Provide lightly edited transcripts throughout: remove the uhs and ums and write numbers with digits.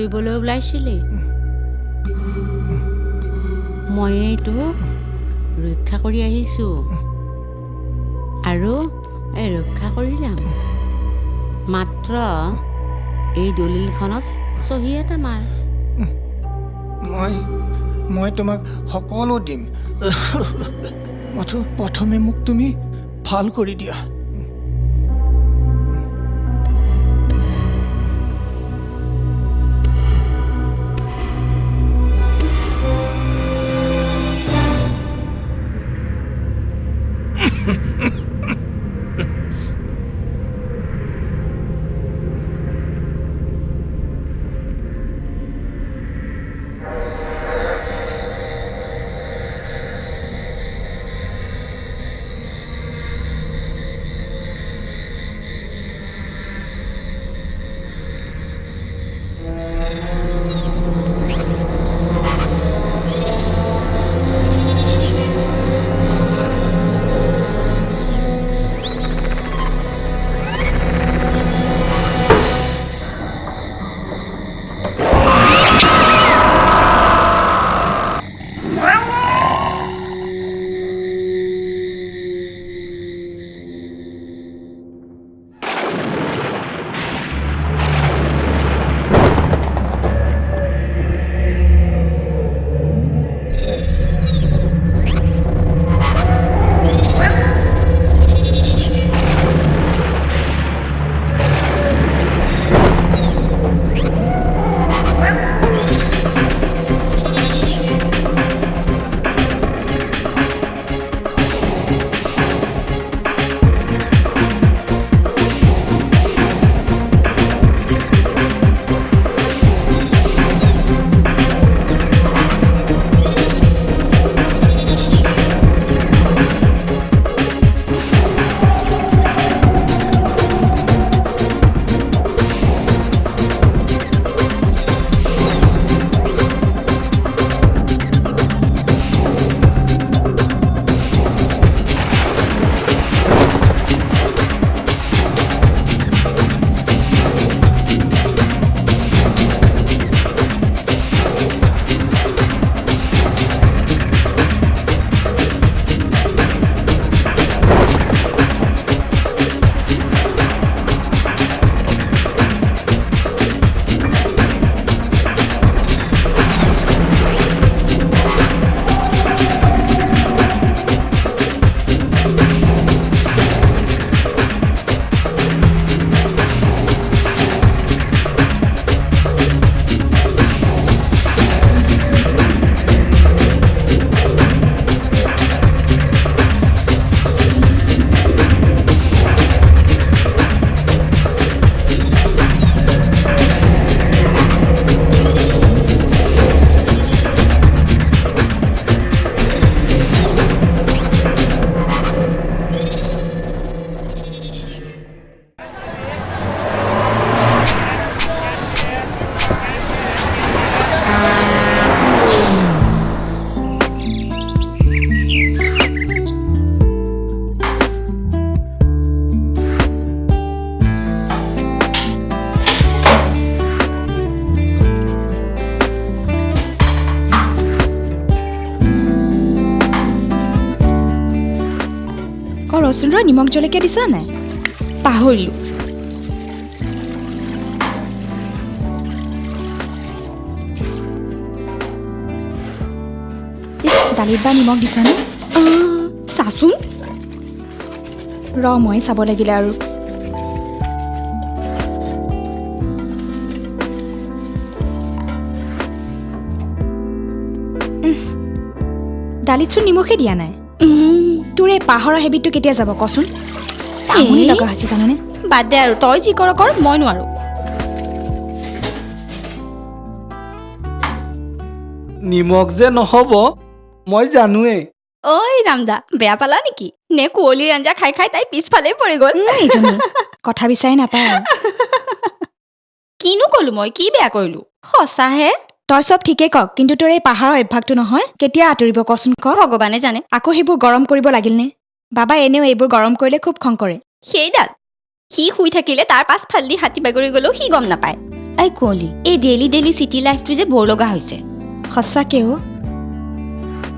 কৰিবলৈ ওলাইছিলি ময়ে তোক ৰক্ষা কৰি আহিছোঁ আৰু ৰক্ষা কৰি যাম মাত্ৰ এই দলিলখনত চহী এটা মাৰ মই তোমাক সকলো দিম মাথো প্ৰথমে মোক তুমি ভাল কৰি দিয়া ৰচুন ৰ নিমখ জলকীয়া দিছা নাই পাহৰিলোঁ দালিত বা নিমখ দিছা নে চাচোন ৰ মই চাব লাগিলে আৰু দালিতচোন নিমখে দিয়া নাই তোৰ এই পাহৰা হেবিটটো কেতিয়া যাব কচোন আমনি লগা হৈছে জাননে বাদ দে আৰু তই যি কৰ কৰ মই নোৱাৰো নিমখ যে নহ'ব মই জানোৱেই ঐ ৰামদা বেয়া পালা নেকি নে কুঁৱলীৰ আঞ্জা খাই খাই তাই পিছফালে পৰি গ'ল কথা বিচাৰি নাপায় কিনো ক'লো মই কি বেয়া কৰিলো সঁচাহে তই চব ঠিকেই কওক কিন্তু তোৰ এই পাহাৰৰ অভ্যাসটো নহয় কেতিয়া আঁতৰিব কচোন ক ভগৱানে জানে আকৌ সেইবোৰ গৰম কৰিব লাগিল নে বাবা এনেও এইবোৰ গৰম কৰিলে খুব খং কৰে সেইডাল সি শুই থাকিলে তাৰ পাছফালেদি হাতী বাগৰি গ'লেও সি গম নাপায় এই কুঁৱলী এই ডেইলি ডেইলি চিটি লাইফটো যে বৰ লগা হৈছে সঁচাকেও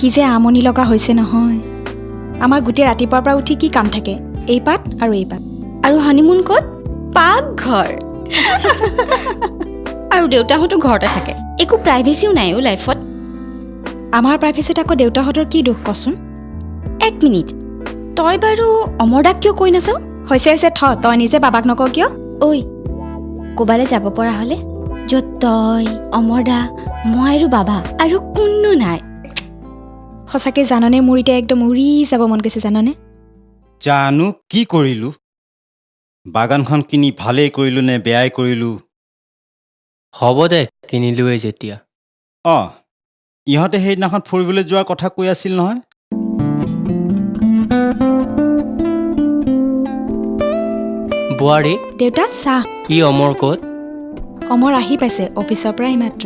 কি যে আমনি লগা হৈছে নহয় আমাৰ গোটেই ৰাতিপুৱাৰ পৰা উঠি কি কাম থাকে এই পাত আৰু এই পাত আৰু হানিমুন ক'ত পাকঘৰ আৰু দেউতাহঁতো ঘৰতে থাকে একো প্ৰাইভেচিও নাই অ' লাইফত আমাৰ প্ৰাইভেচিত আকৌ দেউতাহঁতৰ কি দুখ কচোন এক মিনিট তই বাৰু অমৰ দাক কিয় কৈ নাচাওঁ হৈছে তই নিজে বাবাক নকওঁ কিয় ঐ ক'বালৈ যাব পৰা হ'লে য'ত তই অমৰ দা মই আৰু বাবা আৰু কোনো নাই সঁচাকৈ জাননে মোৰ এতিয়া একদম উৰি যাব মন গৈছে জাননে জানো কি কৰিলোঁ বাগানখন কিনি ভালেই কৰিলোঁ নে বেয়াই কৰিলোঁ হ'ব দে কিনিলোৱেই যেতিয়া অঁ ইহঁতে সেইদিনাখন ফুৰিবলৈ যোৱাৰ কথা কৈ আছিল নহয় বোৱাৰী দেউতা চাহ ই অমৰ ক'ত অমৰ আহি পাইছে অফিচৰ পৰা এইমাত্ৰ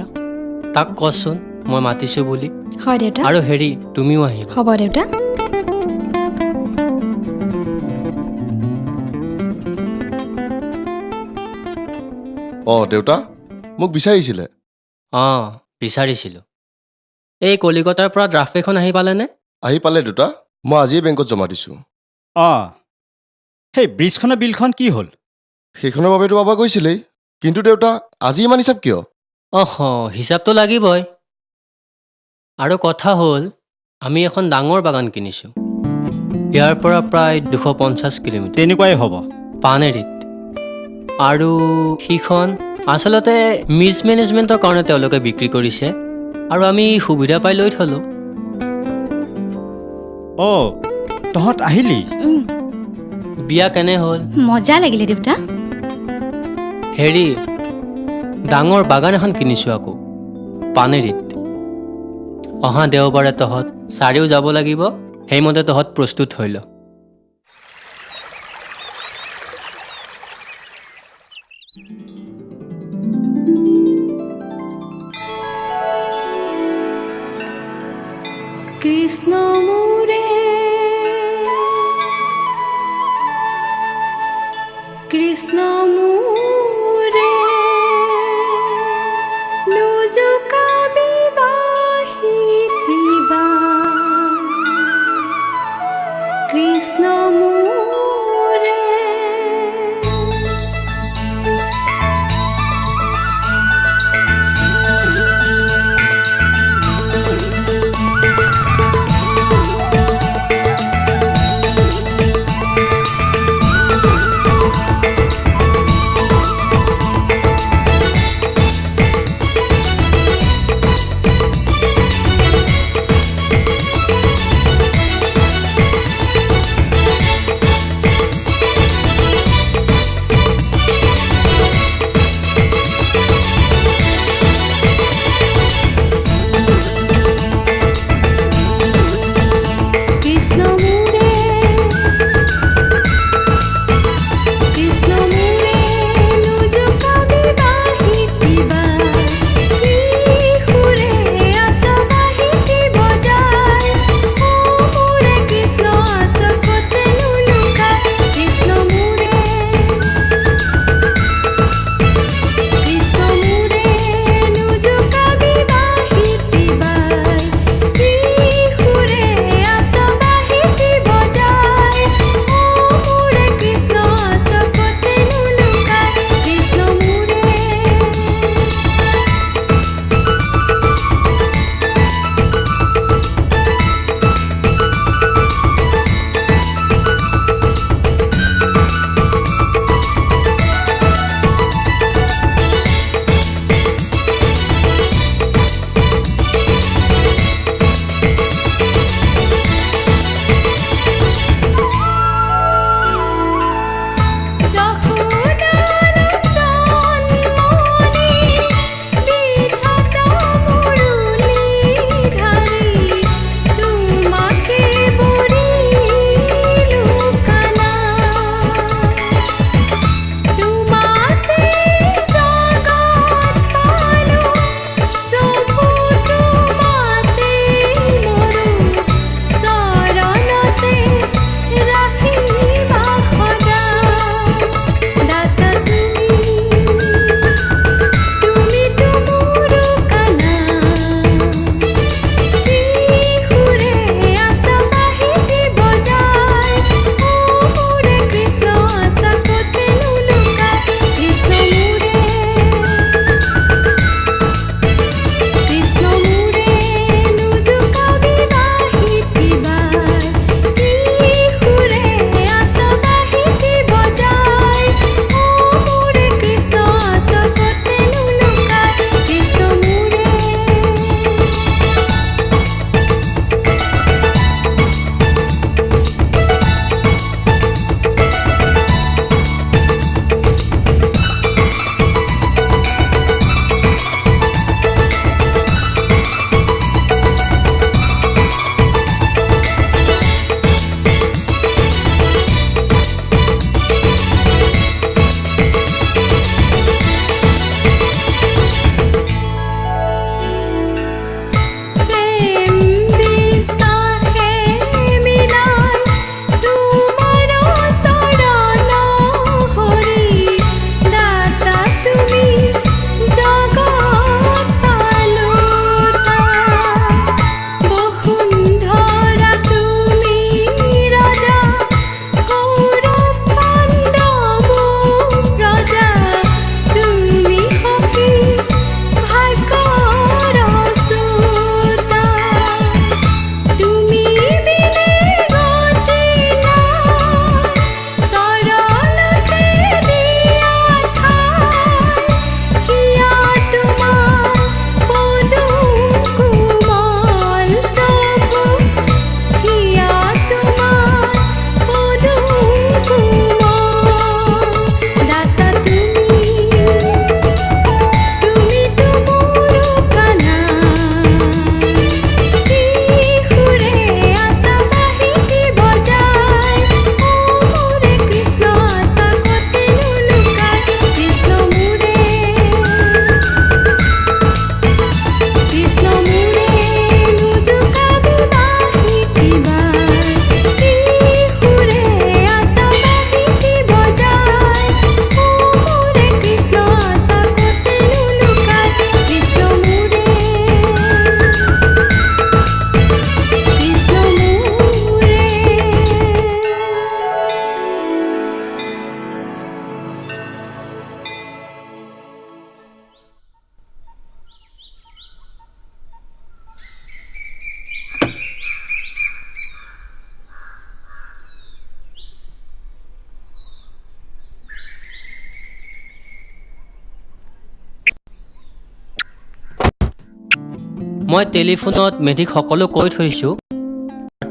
তাক কচোন মই মাতিছোঁ বুলি হয় দেউতা আৰু হেৰি তুমিও আহিবা হ'ব দেউতা অঁ দেউতা মোক বিচাৰিছিলে অঁ বিচাৰিছিলোঁ এই কলিকতাৰ পৰা ড্ৰাফ্ট এখন আহি পালেনে আহি পালে দেউতা মই আজিয়ে বেংকত জমা দিছোঁ অঁ সেই ব্ৰিজখনৰ বিলখন কি হ'ল সেইখনৰ বাবেতো বাবা কৈছিলেই কিন্তু দেউতা আজি ইমান হিচাপ কিয় অহ হিচাপটো লাগিবই আৰু কথা হ'ল আমি এখন ডাঙৰ বাগান কিনিছোঁ ইয়াৰ পৰা প্ৰায় 250 কিলোমিটাৰ তেনেকুৱাই হ'ব পানেৰীত আৰু সিখন আচলতে মিছমেনেজমেণ্টৰ কাৰণে তেওঁলোকে বিক্ৰী কৰিছে আৰু আমি সুবিধা পাই লৈ থলোঁ অঁ তহঁত আহিলি বিয়া কেনে হ'ল মজা লাগিলে দেউতা হেৰি ডাঙৰ বাগান এখন কিনিছোঁ আকৌ পানেৰীত অহা দেওবাৰে তহঁত চাৰিও যাব লাগিব সেইমতে তহঁত প্ৰস্তুত হৈ ল কৃষ্ণ মোৰে কৃষ্ণ মোৰে লুজুকাবি বাহিতিবা কৃষ্ণ মোৰে মই টেলিফোনত মেধিক সকলো কৈ থৈছোঁ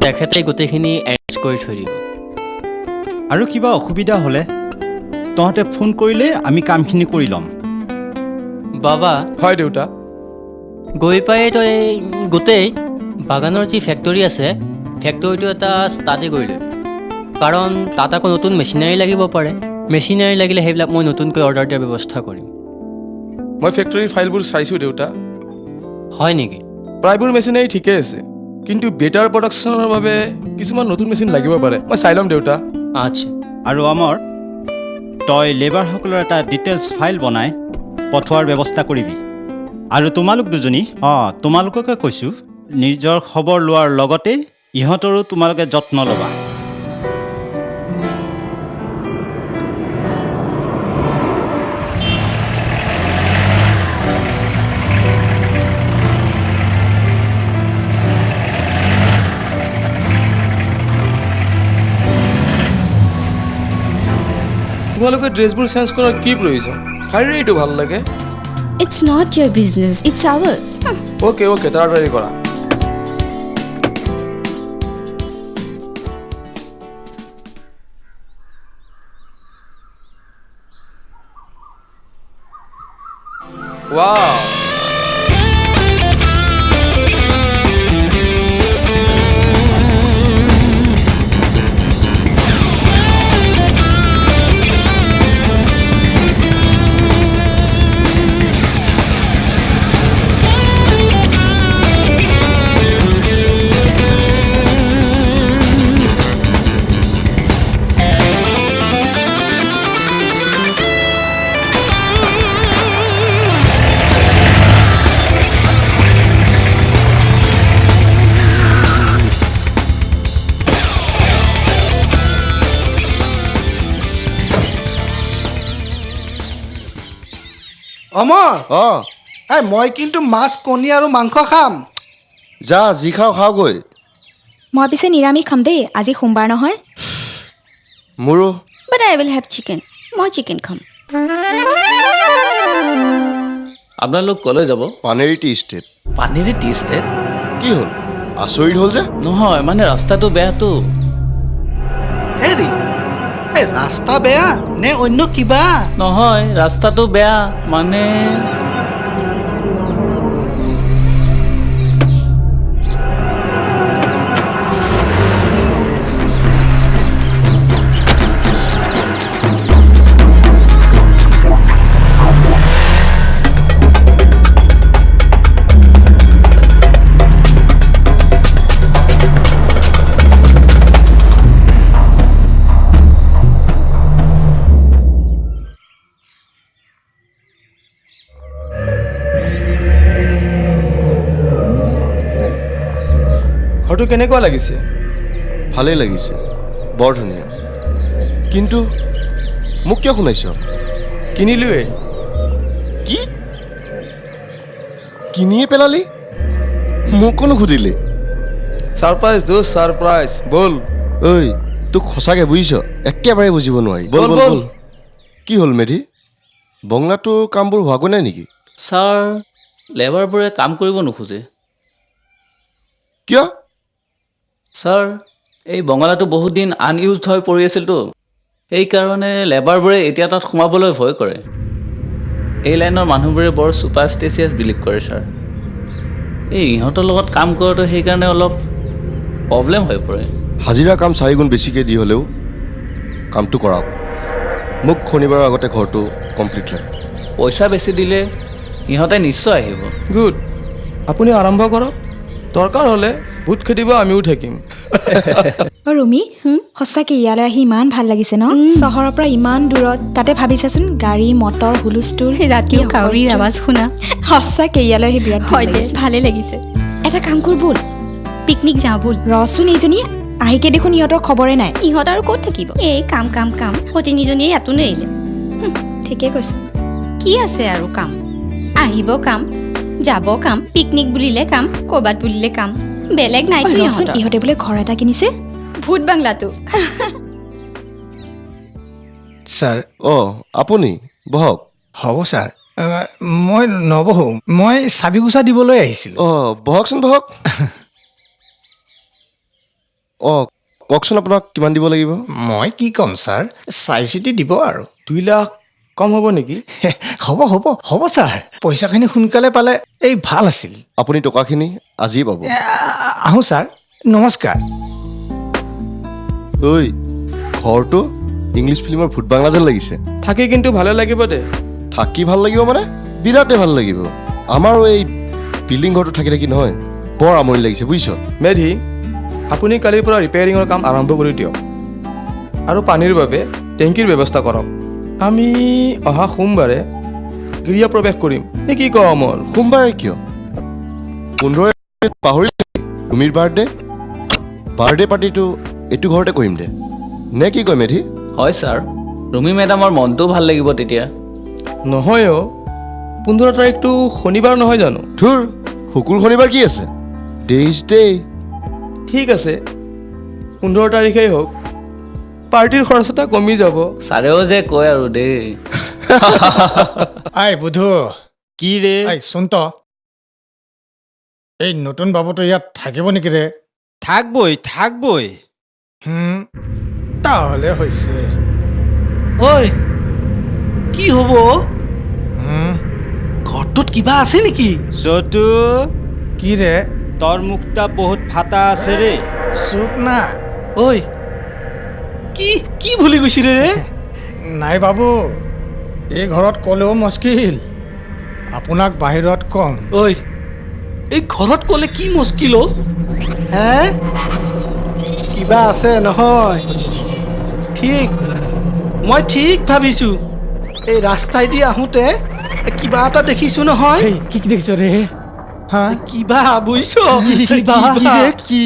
তেখেতে গোটেইখিনি এৰেঞ্জ কৰি থৈ দিব আৰু কিবা অসুবিধা হ'লে তহঁতে ফোন কৰিলে আমি কামখিনি কৰি ল'ম বাবা হয় দেউতা গৈ পাই তই গোটেই বাগানৰ যি ফেক্টৰী আছে ফেক্টৰীটো এটা ষ্টাডি কৰি লৈ কাৰণ তাত আকৌ নতুন মেচিনাৰী লাগিব পাৰে মেচিনাৰী লাগিলে সেইবিলাক মই নতুনকৈ অৰ্ডাৰ দিয়াৰ ব্যৱস্থা কৰিম মই ফেক্টৰীৰ ফাইলবোৰ চাইছোঁ দেউতা হয় নেকি প্ৰায়বোৰ মেচিনাৰী ঠিকেই আছে কিন্তু বেটাৰ প্ৰডাকশ্যনৰ বাবে কিছুমান নতুন মেচিন লাগিব পাৰে মই চাই ল'ম দেউতা আচ্ছা আৰু আমাৰ তই লেবাৰসকলৰ এটা ডিটেইলছ ফাইল বনাই পঠোৱাৰ ব্যৱস্থা কৰিবি আৰু তোমালোক দুজনী তোমালোককে কৈছোঁ নিজৰ খবৰ লোৱাৰ লগতে ইহঁতৰো তোমালোকে যত্ন ল'বা তোমালোকে ড্ৰেছবোৰ চেঞ্জ কৰাৰ কি প্ৰয়োজন শাৰীৰে এইটো ভাল লাগে it's not your business it's ours okay okay তাড়াতাড়ি কৰা ৱাও অমৰ অঁ এই মই কিন্তু মাছ কণী আৰু মাংস খাম যা যি খাওঁ খাওঁগৈ মই পিছে নিৰামিষ খাম দেই আজি সোমবাৰ নহয় মোৰো বাট আই উইল হেভ চিকেন মই চিকেন খাম আপোনালোক কলৈ যাব পানেৰী টি ষ্টেট পানীৰে টি ষ্টেট কি হ'ল আচৰিত হ'ল যে নহয় মানে ৰাস্তাটো বেয়াটো হেৰি এই ৰাস্তা বেয়া নে অন্য কিবা নহয় ৰাস্তাটো বেয়া মানে ঘৰটো কেনেকুৱা লাগিছে ভালেই লাগিছে বৰ ধুনীয়া কিন্তু মোক কিয় শুনাইছ কিনিলোৱেই কি কিনিয়ে পেলালি মোকো নুসুধিলি ছাৰপ্ৰাইজ দোষ ছাৰপ্ৰাইজ ব'ল ঐ তোক সঁচাকৈ বুজিছ একেবাৰে বুজিব নোৱাৰি ব'ল ব'ল, ব'ল ব'ল। ব'ল কি হ'ল মেধি বংলাটোৰ কামবোৰ হোৱাগৈ নাই নেকি ছাৰ লেবাৰবোৰে কাম কৰিব নোখোজে কিয় ছাৰ এই বঙলাটো বহুত দিন আনইউজড হৈ পৰি আছিলতো সেইকাৰণে লেবাৰবোৰে এতিয়া তাত সোমাবলৈ ভয় কৰে এই লাইনৰ মানুহবোৰে বৰ ছুপাৰষ্টিচিয়াছ বিলিভ কৰে ছাৰ এই ইহঁতৰ লগত কাম কৰোঁতে সেইকাৰণে অলপ প্ৰব্লেম হৈ পৰে হাজিৰা কাম 4 গুণ বেছিকৈ দি হ'লেও কামটো কৰাওক মোক শনিবাৰৰ আগতে ঘৰটো কমপ্লিট লাগে পইচা বেছি দিলে ইহঁতে নিশ্চয় আহিব গুড আপুনি আৰম্ভ কৰক দৰকাৰ হ'লে ভোট খেদিব আমিও থাকিম অ ৰুমি সঁচাকৈ ইয়ালৈ আহি ইমান ভাল লাগিছে ন চহৰৰ পৰা ইমান দূৰত তাতে ভাবিছাচোন গাড়ী মটৰ হুলস্থুল ৰাতিও কাউৰীৰ আৱাজ শুনা সঁচাকৈ ইয়ালৈ আহি বিৰাট ভাল হয় দে লাগিছে। ভালে লাগিছে এটা কাম কৰ ব'ল পিকনিক যাওঁ ব'ল ৰচোন এইজনী আহিকে দেখোন ইহঁতৰ খবৰে নাই ইহঁত আৰু ক'ত থাকিব এই কাম কাম কাম সতিনীজনীয়ে ইয়াতো নেৰিলে ঠিকে কৈছো কি আছে আৰু কাম আহিব কাম যাব কাম পিকনিক বুলিলে কাম ক'ৰবাত বুলিলে কাম বেলেগ অ, নাইতো ৰচোন ইহঁতৰ ইহঁতে বোলে ঘৰ এটা কিনিছে ভূত বাংলাটো ছাৰ অঁ আপুনি বহক হ'ব ছাৰ মই নবহো, মই চাবিগুচা দিবলৈ আহিছিলোঁ। অঁ বহকচোন বহক। অঁ কওকচোন আপোনাক কিমান দিব লাগিব? মই কি ক'ম ছাৰ, চাই চিতি দিব আৰু। 2 লাখ কম হ'ব নেকি? হ'ব হ'ব হ'ব ছাৰ, পইচাখিনি সোনকালে পালে এই ভাল আছিল। আপুনি টকাখিনি আজিয়ে পাব। আহোঁ ছাৰ, নমস্কাৰ। ঐ ঘৰটো ইংলিছ ফিল্মৰ ভূত বাংলা যেন লাগিছে। থাকি কিন্তু ভালে লাগিব দে। থাকি ভাল লাগিব মানে বিৰাটেই ভাল লাগিব। আমাৰো এই বিল্ডিং ঘৰটো থাকি থাকি নহয় বৰ আমনি লাগিছে বুজিছ। মেধি, আপুনি কালিৰ পৰা ৰিপেয়াৰিঙৰ কাম আৰম্ভ কৰি দিয়ক আৰু পানীৰ বাবে টেংকিৰ ব্যৱস্থা কৰক। আমি অহা সোমবাৰে গৃহ প্ৰৱেশ কৰিম। নে কি কওঁ অমৰ? সোমবাৰে কিয়? 15 পাহৰিলে তুমিৰ বাৰ্থডে পাৰ্টিটো এইটো ঘৰতে কৰিম দে, নে কি কয় মেধি? হয় ছাৰ, ৰুমি মেডামৰ মনটোও ভাল লাগিব তেতিয়া। নহয় অ', 15 তাৰিখটো শনিবাৰ নহয় জানো? ধুৰ শুকুৰ শনিবাৰ কি আছে? Days day. ঠিক আছে 15 তাৰিখেই হওক, পাৰ্টিৰ খৰচ এটা কমি যাব। ছাৰেও যে কয় আৰু দেই। আই বুধু, কি ৰে? আই চোন এই নতুন বাবুটো ইয়াত থাকিব নেকি ৰে? থাকবই। তাহলে হৈছে। ঐ কি হ'ব? ঘৰটোত কিবা আছে নেকি? চটু কি ৰে? তোৰ মুখটা বহুত ফাটা আছে ৰে। চুপ না। ঐ কি ভুলি গৈছিলে ৰে? নাই বাবু, এই ঘৰত ক'লেও মুস্কিল, আপোনাক বাহিৰত কম। ঐ এই ঘৰত ক'লে কি মুস্কিল অ'? হে কিবা আছে নহয়? ঠিক, মই ঠিক ভাবিছোঁ। এই ৰাস্তাইদি আহোঁতে কিবা এটা দেখিছোঁ নহয়। কি দেখিছ ৰে? হা কিবা বুজিছ? কি?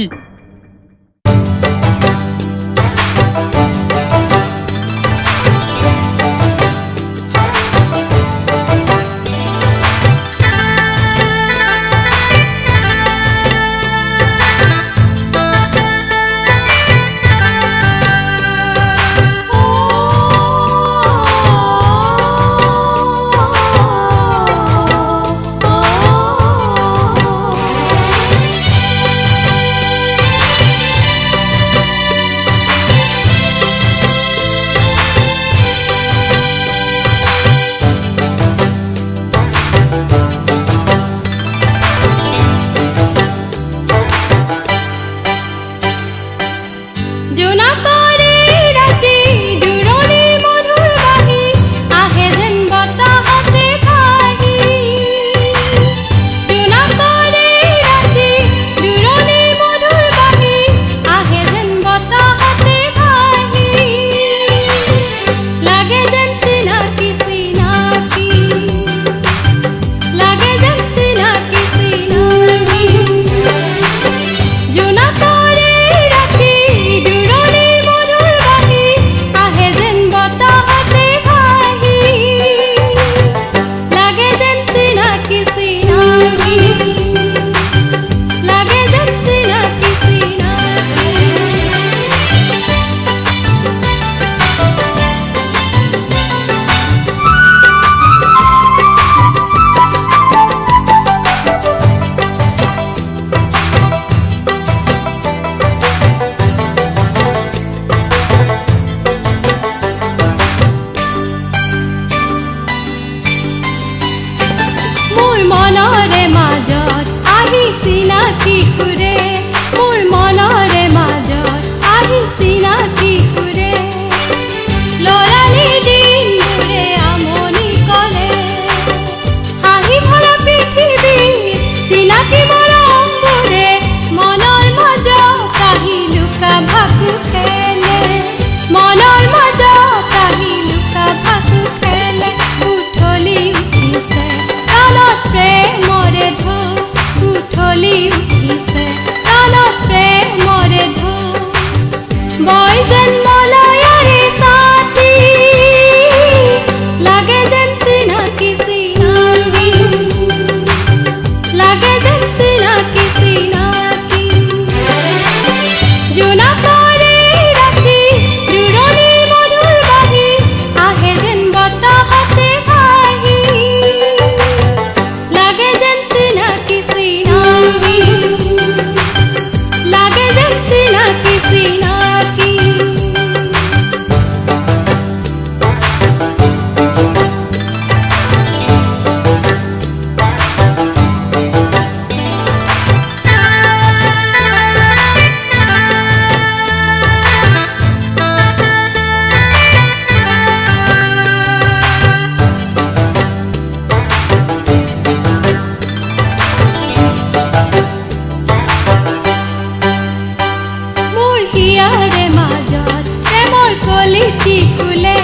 কলিটি ফুলে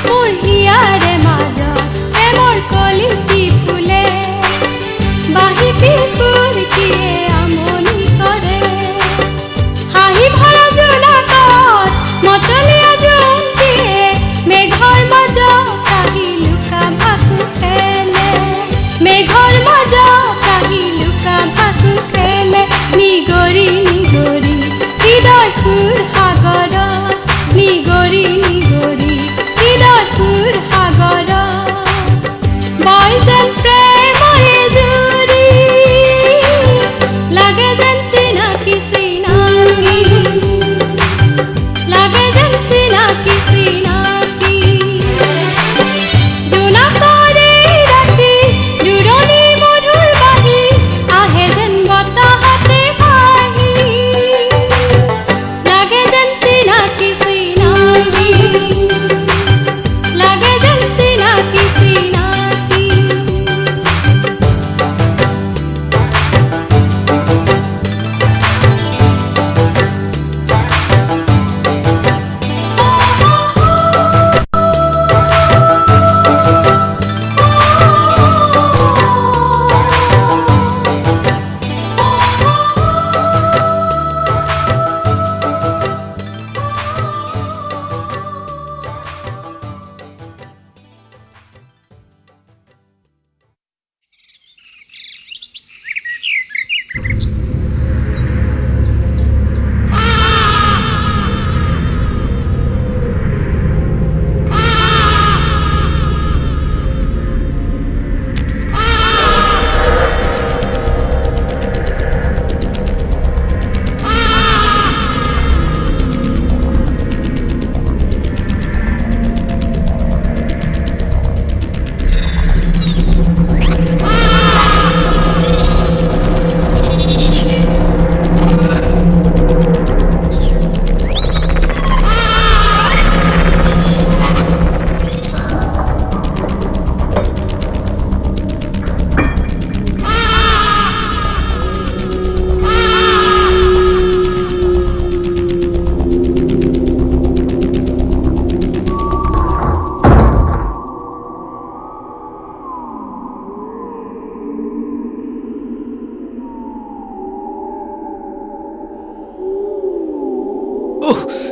মোৰ হিয়াৰে মাজত প্ৰেমৰ কলিটি ফুলে বাহিতি ফুলকিয়ে আমনি কৰে হাঁহি ভৰা জোনাকত মতলীয়া জোনটিয়ে মেঘৰ মাজত আহি লুকা ভাকু খেলে মেঘৰ মাজত আহি লুকা ভাকু খেলে নিগৰি নিগৰি হৃদয় সুৰ সাগৰত নিগৰি নিগৰি হৃদয় সুৰ সাগৰত বয় যেন প্ৰেমৰে জুৰি লাগে যেন চিনাকি চিনাকি লাগে যেন চিনাকি চিনাকি জোনাকৰে ৰাতি জোৰণি মধুৰ বাঁহী আহে যেন বতাহতে ভাহি লাগে যেন চিনাকি চিনাকি লাগে যেন চিনাকি চিনাকি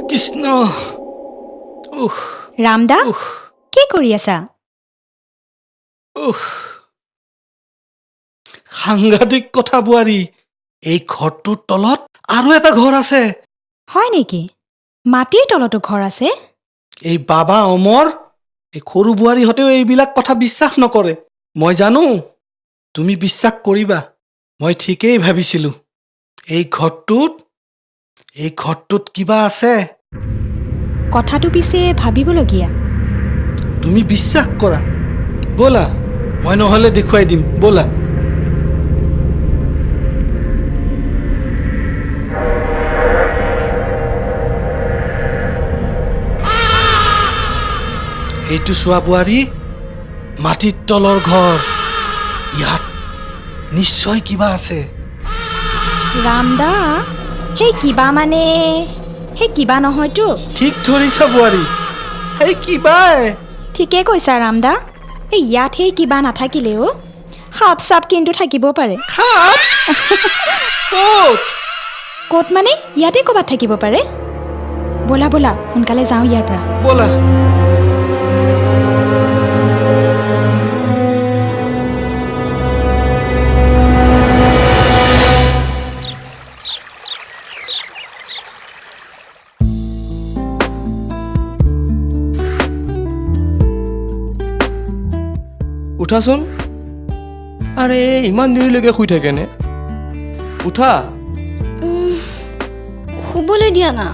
কৃষ্ণ উহ ৰামদা কি কৰি আছা উহ সাংঘাতিক কথা বোৱাৰী এই ঘৰটোৰ তলত আৰু এটা ঘৰ আছে হয় নেকি মাটিৰ তলতো ঘৰ আছে এই বাবা অমৰ এই সৰু বোৱাৰীহঁতেও এইবিলাক কথা বিশ্বাস নকৰে মই জানো তুমি বিশ্বাস কৰিবা মই ঠিকেই ভাবিছিলোঁ এই ঘৰটোত কিবা আছে কথাটো পিছে ভাবিবলগীয়া তুমি বিশ্বাস কৰা ব'লা মই নহ'লে দেখুৱাই দিম ব'লা এইটো চোৱা বোৱাৰী মাটিৰ তলৰ ঘৰ ইয়াত নিশ্চয় কিবা আছে ৰামদা সেই কিবা নহয়তো ঠিক ধৰিছা বোৱাৰী সেই কিবাই ঠিকে কৈছা ৰামদা এই ইয়াত সেই কিবা নাথাকিলেও সাপ চাপ কিন্তু থাকিব পাৰে ক'ত মানে ইয়াতে ক'ৰবাত থাকিব পাৰে ব'লা ব'লা সোনকালে যাওঁ ইয়াৰ পৰা ব'লা উঠাচোন আৰে ইমান দেৰিলৈকে শুই থাকেনে উঠা শুবলৈ দিয়া না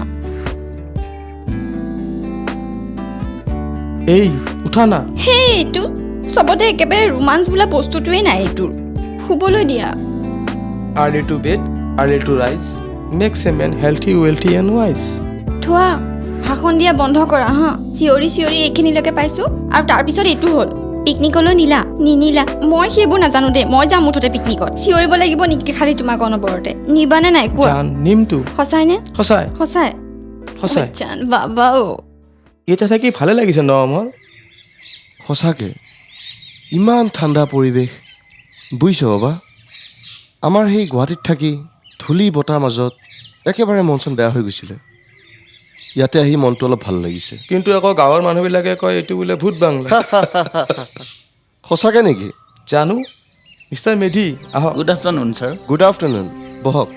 এই উঠা না সেই এইটো চবতে একেবাৰে ৰোমাঞ্চ বোলা বস্তুটোৱেই নাই এইটোৰ শুবলৈ দিয়া early to bed early to rise makes a man healthy wealthy and wise থোৱা ভাষণ দিয়া বন্ধ কৰা হা চিঞৰি চিঞৰি এইখিনিলৈকে পাইছোঁ আৰু তাৰপিছত এইটো হ'ল পিকনিকলৈ নিনিলা মই সেইবোৰ নাজানো দেই মই যাম মুঠতে পিকনিকত চিঞৰিব লাগিব নেকি খালি তোমাক অনবৰতে নিবানে নাই কোৱা নিমটো সঁচাইনে সঁচাই সঁচাই সঁচাই জান বাবা অ এতিয়া থাকি ভালে লাগিছে ন মোৰ সঁচাকৈ ইমান ঠাণ্ডা পৰিৱেশ বুজিছ বাবা আমাৰ সেই গুৱাহাটীত থাকি ধূলি বতাহ মাজত একেবাৰে মন চন বেয়া হৈ গৈছিলে ইয়াতে আহি মনটো অলপ ভাল লাগিছে কিন্তু আকৌ গাঁৱৰ মানুহবিলাকে কয় এইটো বোলে ভূত বাংলা সঁচাকৈ নেকি জানো মিষ্টাৰ মেধি আহক good afternoon sir good afternoon বহক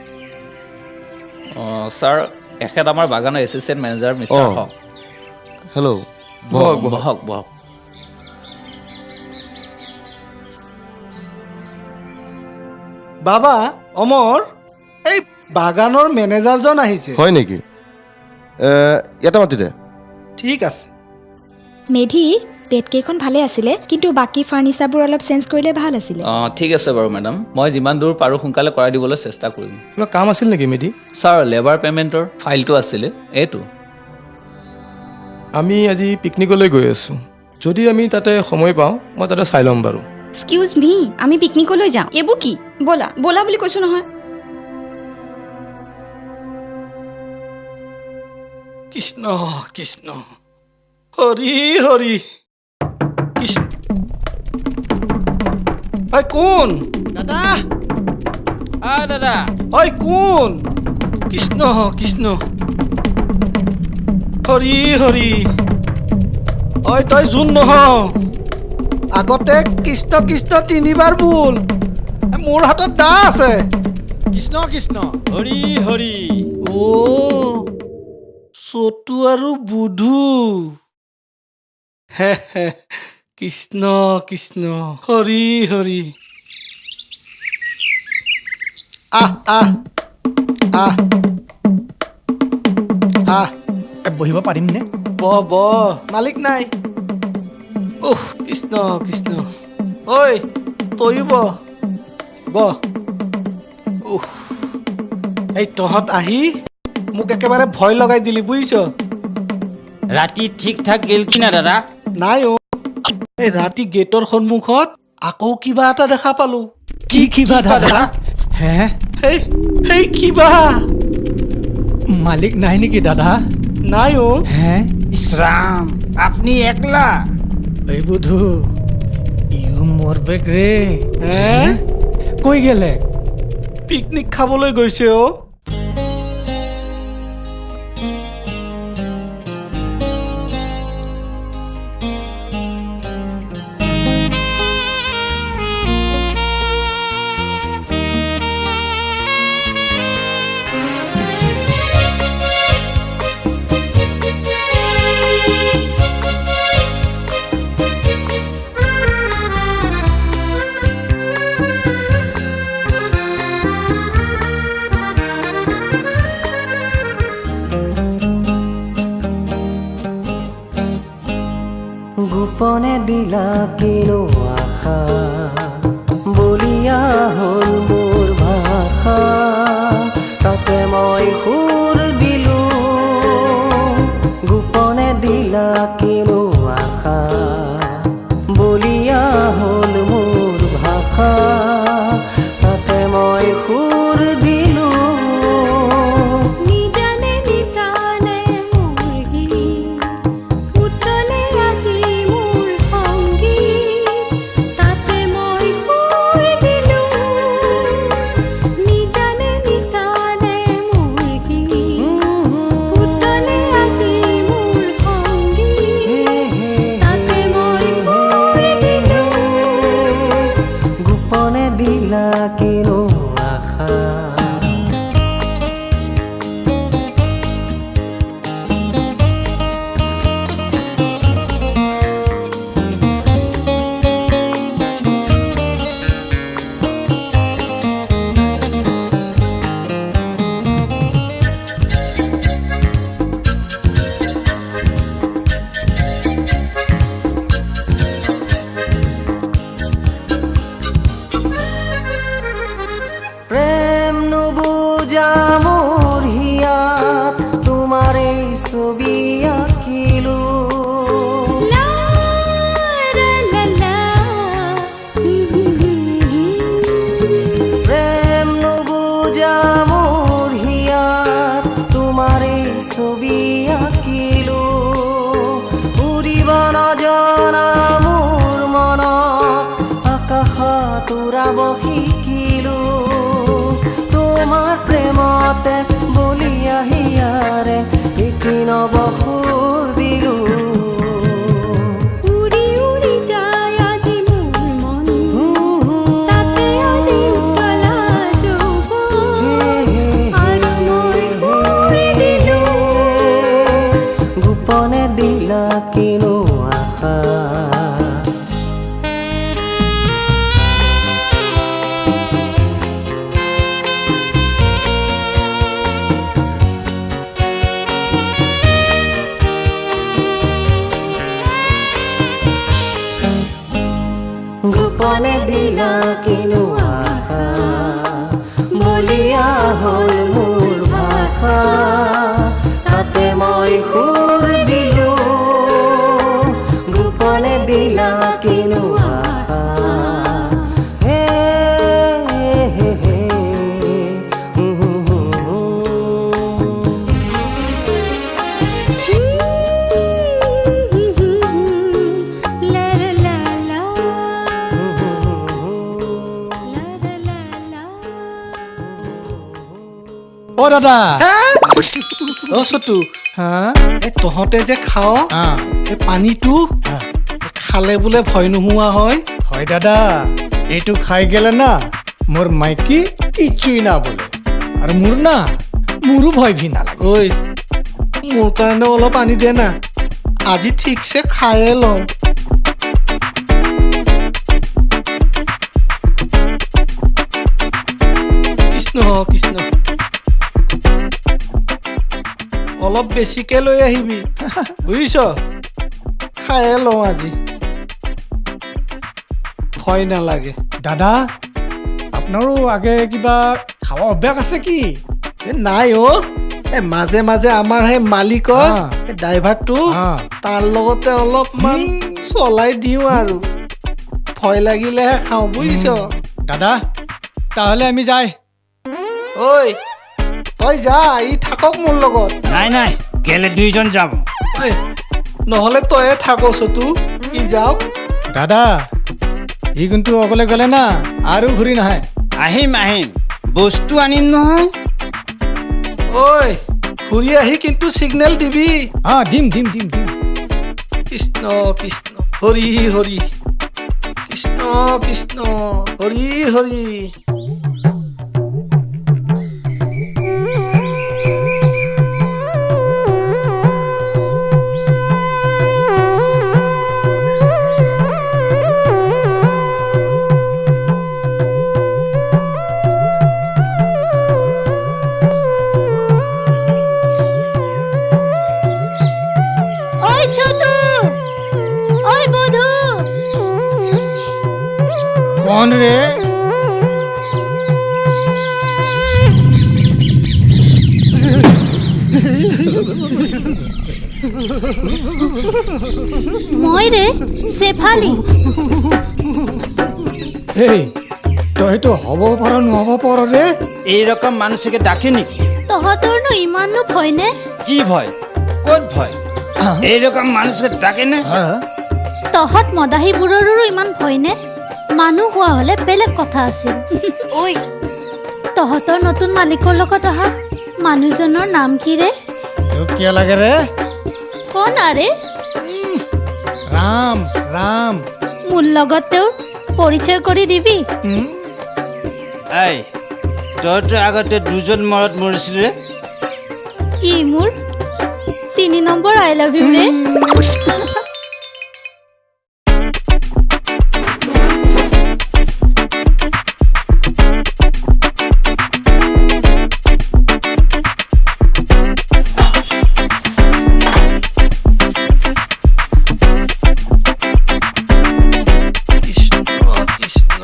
ছাৰ এখেত আমাৰ বাগানৰ এছিষ্টেণ্ট মেনেজাৰ মিষ্টাৰ অঁ। হক হেল্ল' বহক বহক বহক বহক বাবা অমৰ এই বাগানৰ মেনেজাৰজন আহিছে হয় নেকি ইয়াতে মাতি দে ঠিক আছে মেধি বেডকেইখন ভালে আছিলে কিন্তু বাকী ফাৰ্নিচাৰবোৰ অলপ চেঞ্জ কৰিলে ভাল আছিলে ঠিক আছে বাৰু মেডাম মই যিমান দূৰ পাৰোঁ সোনকালে কৰাই দিবলৈ চেষ্টা কৰিম কিবা কাম আছিল নেকি মেধি ছাৰ লেবাৰ পে'মেণ্টৰ ফাইলটো আছিলে এইটো আমি আজি পিকনিকলৈ গৈ আছোঁ যদি আমি তাতে সময় পাওঁ মই তাতে চাই ল'ম বাৰু এক্সকিউজ মি আমি পিকনিকলৈ যাওঁ এইবোৰ কি ব'লা ব'লা বুলি কৈছোঁ নহয় কৃষ্ণ কৃষ্ণ হৰি হৰি কৃষ্ণ ঐ কোন দাদা দাদা ঐ কোন কৃষ্ণ কৃষ্ণ হৰি হৰি ঐ তই যোন নহ আগতে কৃষ্ণ কৃষ্ণ তিনিবাৰ বোল মোৰ হাতত দা আছে কৃষ্ণ কৃষ্ণ হৰি হৰি অ' চতু আৰু বুধু হে হে কৃষ্ণ কৃষ্ণ হৰি হৰি আহ আহ আহ আহ বহিব পাৰিমনে ব মালিক নাই উহ কৃষ্ণ কৃষ্ণ ঐ তয়ো ব উহ এই তহঁত আহি মোক একেবাৰে ভয় লগাই দিলি বুজিছ ৰাতি ঠিক ঠাক গেল কি না দাদা নাই অ' এই ৰাতি গেটৰ সন্মুখত আকৌ কিবা এটা দেখা পালো কি কিবা দাদা হে সেই কিবা মালিক নাই নেকি দাদা নাই অ' হে ইছৰাম আপুনি একলা এই বুধু ইও মৰবে ৰে হে কৈ গেলে পিকনিক খাবলৈ গৈছে অ' গোপনে দিলা কিনো আশা বলিয়া হ'ল মোৰ ভাষা তাতে মই সুৰ দিলো গোপনে দিলা কিনো আশা বলিয়া হ'ল মোৰ ভাষা তাতে মই সুৰ দিলো নিজানে নিতানে মোৰ গীত উতলে আজি মোৰ সংগীত তাতে মই সুৰ দিলো নিজানে নিতানে মোৰ গীত উতলে আজি মোৰ সংগীত তাতে মই সুৰ দিলো গোপনে কিনো আশা গোপনে দিলা কিনো আশা বলিয়া হ'ল মোৰ ভাষা তাতে মই সুৰ দিলো গোপনে দিলা কিনো আশা হে হে হে লা লা লা অ দাদা অ চতু হা এই তহঁতে যে খাৱ হা এই পানীটো খালে বোলে ভয় নোহোৱা হয় হয় দাদা এইটো খাই গেলে না মোৰ মাইকী কিচ্ছুই না বোলে আৰু মোৰ না মোৰো ভয় ভি নালাগে ঐ মোৰ কাৰণে অলপ আনি দে না আজি ঠিকছে খায়ে লওঁ কৃষ্ণ কৃষ্ণ অলপ বেছিকে লৈ আহিবি বুজিছ খায়ে লওঁ আজি ভয় নালাগে দাদা আপোনাৰো আগে কিবা খাৱা অভ্যাস আছে কি এ নাই অ এ মাজে মাজে আমাৰ সেই মালিকৰ হা। এই ড্ৰাইভাৰটো হা। তাৰ লগতে অলপমান চলাই দিওঁ আৰু ভয় লাগিলেহে খাওঁ বুজিছ দাদা তাহলে আমি যাই ঐ তই যা ই থাকক মোৰ লগত নাই নাই কেলে দুইজন যাম ঐ নহ'লে তয়ে থাক চতু ই যাওক দাদা ই কিন্তু অকলে গ'লে না আৰু ঘূৰি নাহে আহিম আহিম বস্তু আনিম নহয় ঐ ঘূৰি আহি কিন্তু চিগনেল দিবি হা দিম দিম দিম দিম কৃষ্ণ কৃষ্ণ হৰি হৰি কৃষ্ণ কৃষ্ণ হৰি হৰি ওই ছোটু ওই বধু কোন ৰে মই ৰে শেফালি এই তইতো হ'ব পাৰ নহ'ব পাৰ ৰে এইৰকম মানুষকে ডাকে নেকি তহঁতৰনো ইমাননো ভয় নে কি ভয় ক'ত ভয় এইৰকম মানুষকে ডাকে না তহঁত মদাহীবোৰৰো ইমান ভয় নে মানুহ হোৱা হ'লে বেলেগ কথা আছিল ঐ তহঁতৰ নতুন মালিকৰ লগত অহা মানুহজনৰ নাম কি ৰে তোক কিয় লাগে ৰে কোন আৰে ৰাম ৰাম মোৰ লগত তেওঁৰ পৰিচয় কৰি দিবি এই তইতো আগতে দুজন মৰত মৰিছিলে ই মোৰ 3 নম্বৰ আই লাভ ইউ ৰে কৃষ্ণ কৃষ্ণ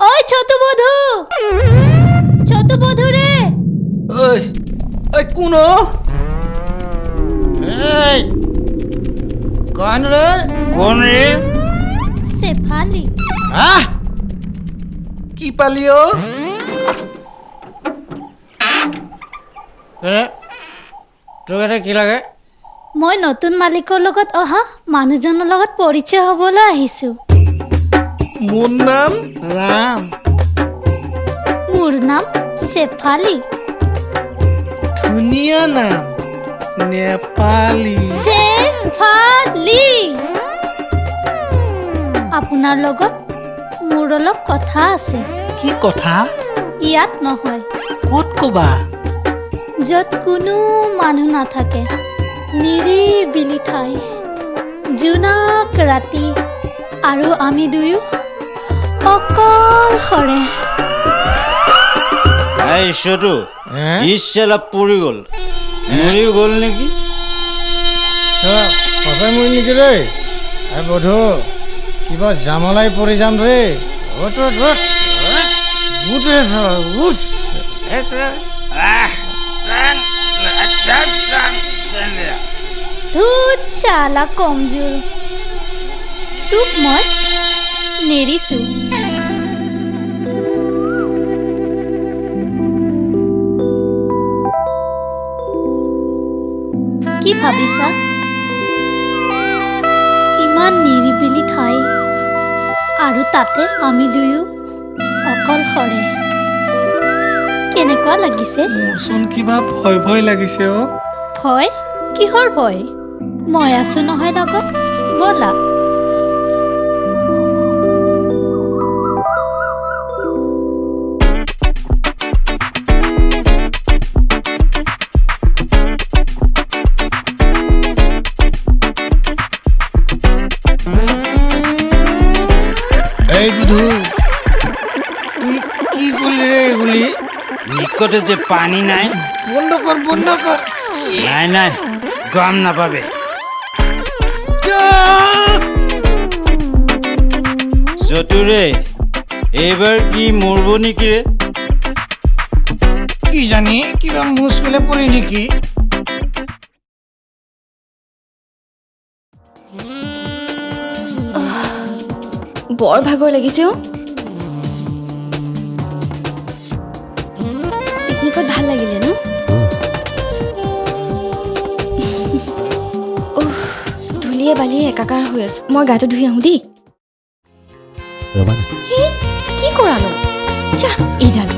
ওই ছোটু বধু রে ঐ ঐ কোন অ? এই কোন রে শেফালি আহ কি পালি অ তোক এটা কি লাগে মই নতুন মালিকৰ লগত অহা মানুহজনৰ লগত পৰিচয় হ'বলৈ আহিছোঁ। মোৰ নাম ৰাম। মোৰ নাম চেফালী। ধুনীয়া নাম নেপালী। চেফালী। আপোনাৰ লগত মোৰ অলপ কথা আছে। কি কথা? ইয়াত নহয়, ক'ত ক'বা? য'ত কোনো মানুহ নাথাকে, নিৰিবিলি ঠাই, জোনাক ৰাতি, আৰু আমি দুয়ো অকলশৰে। এই চটু ইচ্ছেলা পৰি গ'ল, মৰি গ'ল নেকি? সঁচাই মৰি নেকি ৰে? বধু কিবা জামলাই পৰি যাম ৰে। ধুত চালা কমজোৰ, তোক মই নেৰিছোঁ। কি ভাবিছা? ইমান নিৰিবিলি ঠাই, আৰু তাতে আমি দুয়ো অকলশৰে। কেনেকুৱা লাগিছে? মোৰচোন কিবা ভয় ভয় লাগিছে অ। ভয়? কিহৰ ভয়? মই আছো নহয় লগত, ব'লা। এই বুধু তুই কি করলি রে এগুলি? নিকটে যে পানী নাই। বন্ধ কর বন্ধ কর। নাই নাই, গম নাপাবে। চতুৰে এইবাৰ কি মৰব নেকি ৰে? কি জানি কিবা মুস্কিলে পড়ি নেকি? বৰ ভাগৰ লাগিছে অ। পিকনিকত ভাল লাগিলে ন? ধূলিয়ে বালিয়ে একাকাৰ হৈ আছো। মই গাটো ধুই আহোঁ দেই। কি কৰানো? যা এইডাল।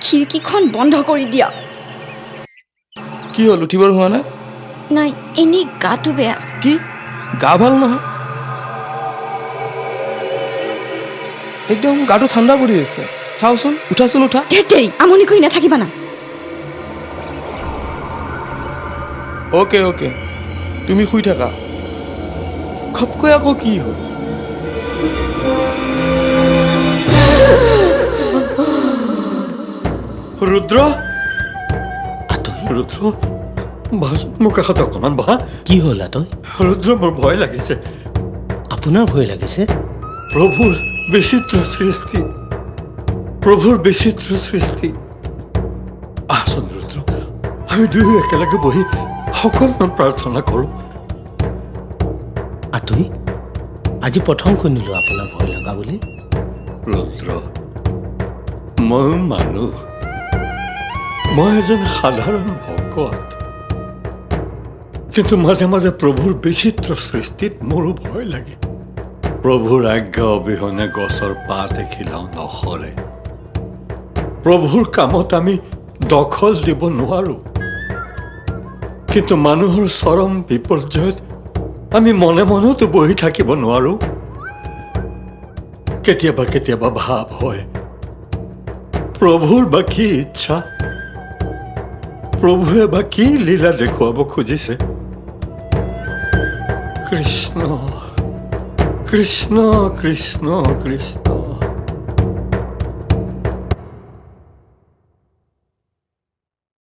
খিৰিকীখন বন্ধ কৰি দিয়া। কি হ'ল উঠিবৰ হোৱা নাই? নাই, এনেই গাটো বেয়া। কি গা ভাল নহয়? একদম গাটো ঠাণ্ডা পৰি আছে। চাওচোন, উঠাচোন উঠা। ধেতেৰি, আমনি কৰি নাথাকিবা না। অ'কে অ'কে, তুমি শুই থাকা। খপকৈ আকৌ কি হ'ল? ৰুদ্ৰ ৰুদ্ৰ বহাচোন, মোৰ কাষত অকণমান বহা। কি হ'ল আতৈ? ৰুদ্ৰ, মোৰ ভয় লাগিছে। আপোনাৰ ভয় লাগিছে? প্ৰভুৰ বিচিত্ৰ সৃষ্টি, প্ৰভুৰ বিচিত্ৰ সৃষ্টি। আহচোন ৰুদ্ৰ, আমি দুয়ো একেলগে বহি অকণমান প্ৰাৰ্থনা কৰোঁ। আতৈ, আজি প্ৰথম শুনিলোঁ আপোনাৰ ভয় লগা বুলি। ৰুদ্ৰ, মই মানুহ, মই এজন সাধাৰণ ভকত, কিন্তু মাজে মাজে প্ৰভুৰ বিচিত্ৰ সৃষ্টিত মোৰো ভয় লাগে। প্ৰভুৰ আজ্ঞা অবিহনে গছৰ পাত এখিলাও নসৰে। প্ৰভুৰ কামত আমি দখল দিব নোৱাৰোঁ, কিন্তু মানুহৰ চৰম বিপৰ্যয়ত আমি মনে মনেতো বহি থাকিব নোৱাৰোঁ। কেতিয়াবা কেতিয়াবা ভাৱ হয়, প্ৰভুৰ বা কি ইচ্ছা, প্ৰভুৱে বা কি লীলা দেখুৱাব খুজিছে। কৃষ্ণ কৃষ্ণ কৃষ্ণ কৃষ্ণ।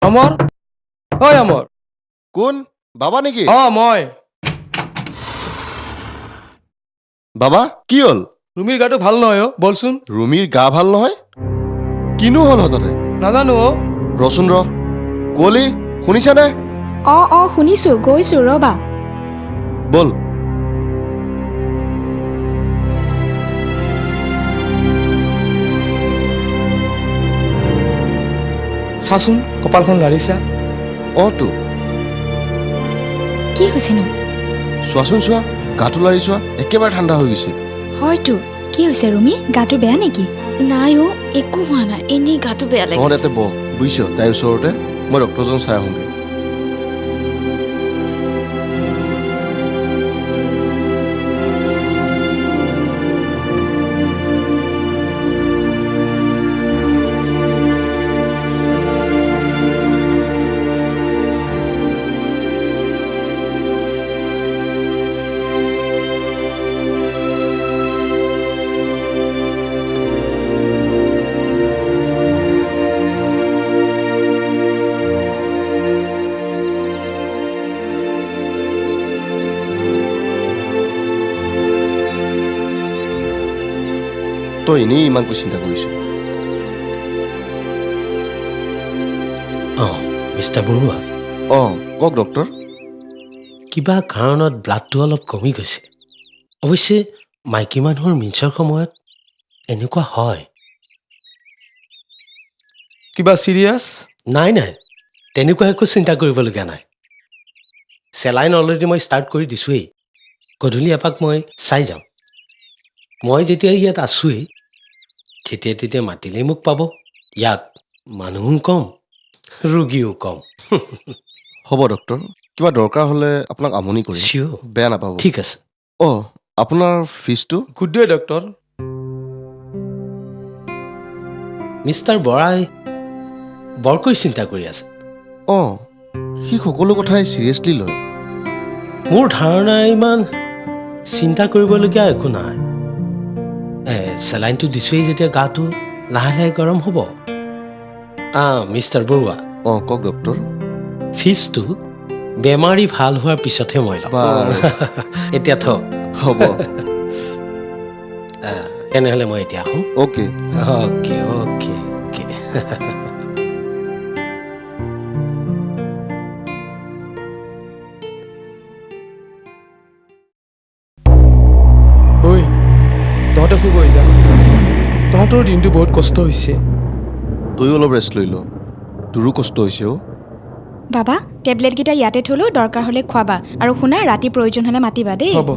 অমৰ, ঐ অমৰ। কোন? বাবা নেকি? মই। বাবা কি হ'ল? ৰুমিৰ গাটো ভাল নহয় অ', বলচোন। ৰুমিৰ গা ভাল নহয়? কিনো হ'ল হঠাতে? নাজানো অ'। ৰচোন ৰ। কুঁৱলী, শুনিছানে? অঁ শুনিছোঁ, গৈছোঁ ৰ'বা। বল। চাচোন, কপালখন লাৰিছা। তো কি হৈছেনো? চোৱাচোন চোৱা, গাটো লাৰি চোৱা, একেবাৰে ঠাণ্ডা হৈ গৈছে। হয়তো। কি হৈছে ৰুমি, গাটো বেয়া নেকি? নাই অ', একো হোৱা নাই, এনেই গাটো বেয়া তহঁত লাগিছে। ইয়াতে বহ, বুজিছ, তাইৰ ওচৰতে মই ডক্টৰজন চাই আহোঁগৈ। তই এনেই ইমানকৈ চিন্তা কৰিছ। মিষ্টাৰ বৰুৱা। কওক ডক্টৰ। কিবা কাৰণত ব্লাডটো অলপ কমি গৈছে। অৱশ্যে মাইকী মানুহৰ মিঞ্চৰ সময়ত এনেকুৱা হয়। কিবা চিৰিয়াছ? নাই তেনেকুৱা একো চিন্তা কৰিবলগীয়া নাই। চেলাইন অলৰেডি মই ষ্টাৰ্ট কৰি দিছোঁৱেই। গধূলি এপাক মই চাই যাম। মই যেতিয়া ইয়াত আছোঁৱেই, যেতিয়া তেতিয়া মাতিলেই মোক পাব। ইয়াত মানুহো কম, ৰোগীও কম। হ'ব ডক্টৰ, কিবা দৰকাৰ হ'লে আপোনাক আমনি কৰিম। চিয়'ৰ, বেয়া নাপাব। ঠিক আছে। আপোনাৰ ফিজটো? Good day doctor. মিষ্টাৰ বৰাই বৰকৈ চিন্তা কৰি আছে। সি সকলো কথাই চিৰিয়াছলি লয়। মোৰ ধাৰণা ইমান চিন্তা কৰিবলগীয়া একো নাই। চেলাইনটো দিছোঁৱেই যেতিয়া গাটো লাহে লাহে গৰম হ'ব। মিষ্টাৰ বৰুৱা। কওক ডক্টৰ। ফিজটো বেমাৰী ভাল হোৱাৰ পিছতহে মই ল'ম। এতিয়া থ। হ'ব। তেনেহ'লে মই এতিয়া আহোঁ। অ'কে। ঐ, তহঁতে শুই গৈ যা। তহঁতৰ দিনটো বহুত কষ্ট হৈছে। তয়ো অলপ ৰেষ্ট লৈ ল, তোৰো কষ্ট হৈছে অ'। বাবা, টেবলেটকেইটা ইয়াতে থ'লোঁ, দৰকাৰ হ'লে খুৱাবা। আৰু শুনা, ৰাতি প্ৰয়োজন হ'লে মাতিবা দেই। হ'ব।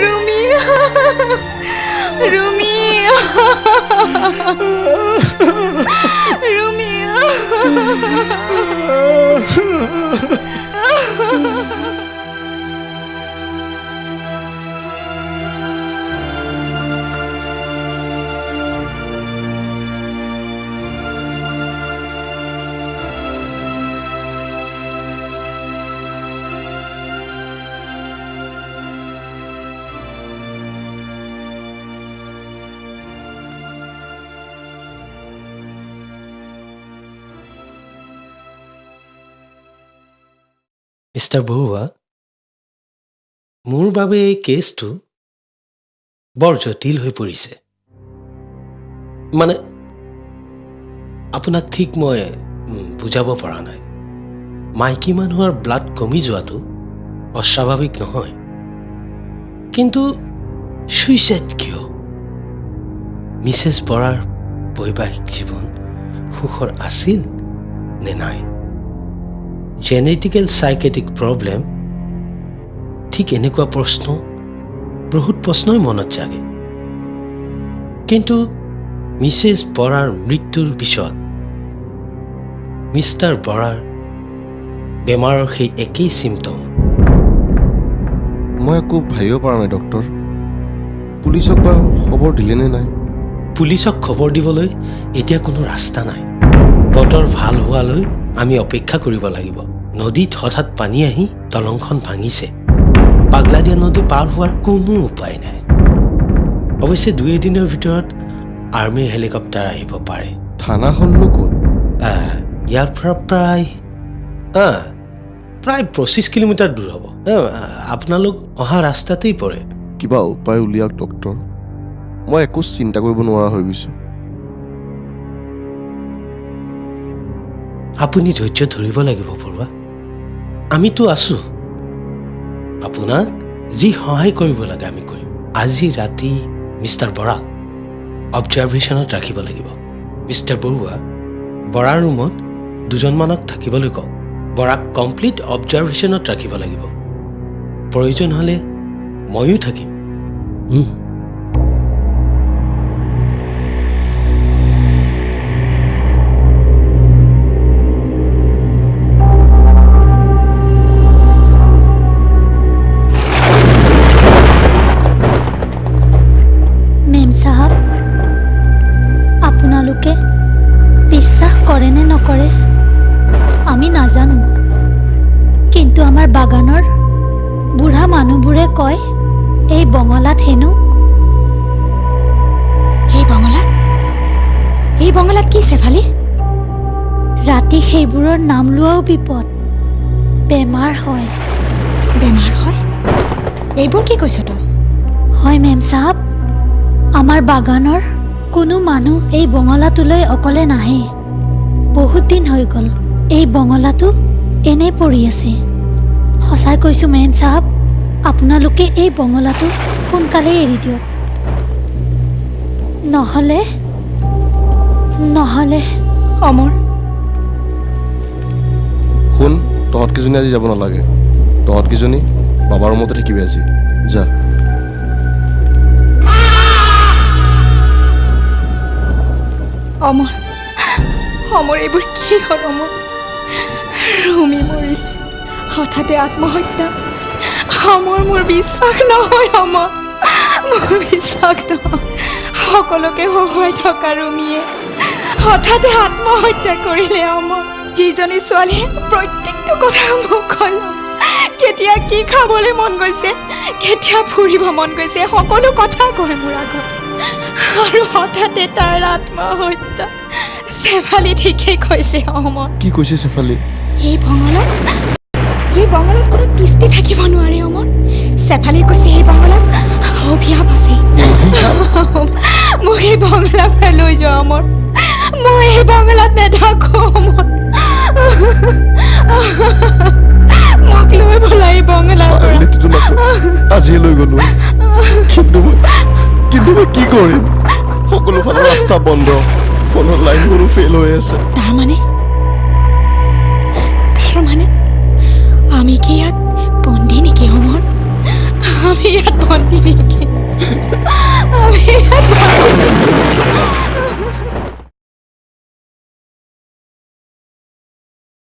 ৰুমি ৰুমি ৰুমি মিষ্টাৰ বৰুৱা, মোৰ বাবে এই কেছটো বৰ জটিল হৈ পৰিছে। মানে আপোনাক ঠিক মই বুজাব পৰা নাই। মাইকী মানুহৰ ব্লাড কমি যোৱাটো অস্বাভাৱিক নহয়, কিন্তু ছুইচাইড কিয়? মিছেছ বৰাৰ বৈবাহিক জীৱন সুখৰ আছিল নে নাই? জেনেটিকেল চাইকেটিক প্ৰব্লেম, ঠিক এনেকুৱা প্ৰশ্ন বহুত প্ৰশ্নই মনত জাগে। কিন্তু মিছেছ বৰাৰ মৃত্যুৰ পিছত মিষ্টাৰ বৰাৰ বেমাৰৰ সেই একেই চিমটম। মই একো ভাবিব পৰা নাই ডক্টৰ। পুলিচক বা খবৰ দিলেনে নাই? পুলিচক খবৰ দিবলৈ এতিয়া কোনো ৰাস্তা নাই। বতৰ ভাল হোৱালৈ আমি অপেক্ষা কৰিব লাগিব। নদীত হঠাৎ পানী আহি দলংখন ভাঙিছে। পাগলাদিয়া নদী পাৰ হোৱাৰ কোনো উপায় নাই। অৱশ্যে 2 দিনৰ ভিতৰত আৰ্মীৰ হেলিকপ্টাৰ আহিব পাৰে। থানাখননো ক'ত? ইয়াৰ পৰা প্ৰায় 25 কিলোমিটাৰ দূৰ হ'ব। আপোনালোক অহা ৰাস্তাতেই পৰে। কিবা উপায় উলিয়াওক ডক্টৰ, মই একো চিন্তা কৰিব নোৱাৰা হৈ গৈছোঁ। আপুনি ধৈৰ্য ধৰিব লাগিব বৰুৱা, আমিতো আছোঁ। আপোনাক যি সহায় কৰিব লাগে আমি কৰিম। আজি ৰাতি মিষ্টাৰ বৰাক অবজাৰ্ভেশ্যনত ৰাখিব লাগিব। মিষ্টাৰ বৰুৱা, বৰাৰ ৰুমত 2জনমানক থাকিবলৈ কওক। বৰাক কমপ্লিট অবজাৰ্ভেশ্যনত ৰাখিব লাগিব। প্ৰয়োজন হ'লে ময়ো থাকিম। মেম চাহাব, আপোনালোকে বিশ্বাস কৰে নে নকৰে আমি নাজানো, কিন্তু আমাৰ বাগানৰ বুঢ়া মানুহবোৰে কয় এই বঙলাত হেনো। এই বঙলাত কি চেফালি? ৰাতি সেইবোৰৰ নাম লোৱাও বিপদ। বেমাৰ হয়। বেমাৰ হয়? এইবোৰ কি কৈছ তই? হয় মেম চাহাব, আমাৰ বাগানৰ কোনো মানুহ এই বঙলাটোলৈ অকলে নাহে। বহুত দিন হৈ গ'ল এই বঙলাটো এনে পৰি আছে। সঁচাই কৈছোঁ মেম চাহাব, আপোনালোকে এই বঙলাটো সোনকালে এৰি দিয়ক, নহ'লে অমৰ। শুন, তহঁতকেইজনী আজি যাব নালাগে। তহঁতকেইজনী বাবাৰ ৰুমতে থাকিবি আজি। যা। অমৰ, এইবোৰ কি হ'ল অমৰ? ৰুমি মৰিছে, হঠাতে আত্মহত্যা। মোৰ বিশ্বাস নহয় অমৰ, মোৰ বিশ্বাস নহয়। সকলোকে হহুৱাই থকা ৰুমিয়ে হঠাতে আত্মহত্যা কৰিলে অমৰ। যিজনী ছোৱালীয়ে প্ৰত্যেকটো কথা মোক কয়, কেতিয়া কি খাবলৈ মন গৈছে, কেতিয়া ফুৰিব মন গৈছে, সকলো কথা কয় মোৰ আগত। আৰু হঠাতে তাৰ আত্মহত্যা। চেফালি ঠিকেই কৈছে অমৰ। কি কৈছে চেফালি? এই বঙলাত কোনো কিস্তি থাকিব নোৱাৰে অমৰ। চেফালি কৈছে এই বঙলাত অভিশাপ আছে। মোক এই বঙলাৰ পৰা লৈ যোৱা অমৰ। মই এই বঙলাত নেথাকো অমৰ। মোক লৈ বলা এই বঙলাৰ পৰা। আজিয়ে লৈ গ'লো, কিন্তু মই কি কৰিম? সকলো ফালৰ ৰাস্তা ব্যৱস্থা বন্ধ ফোনৰ লাইনবোৰো ফেইল হৈ আছে তাৰমানে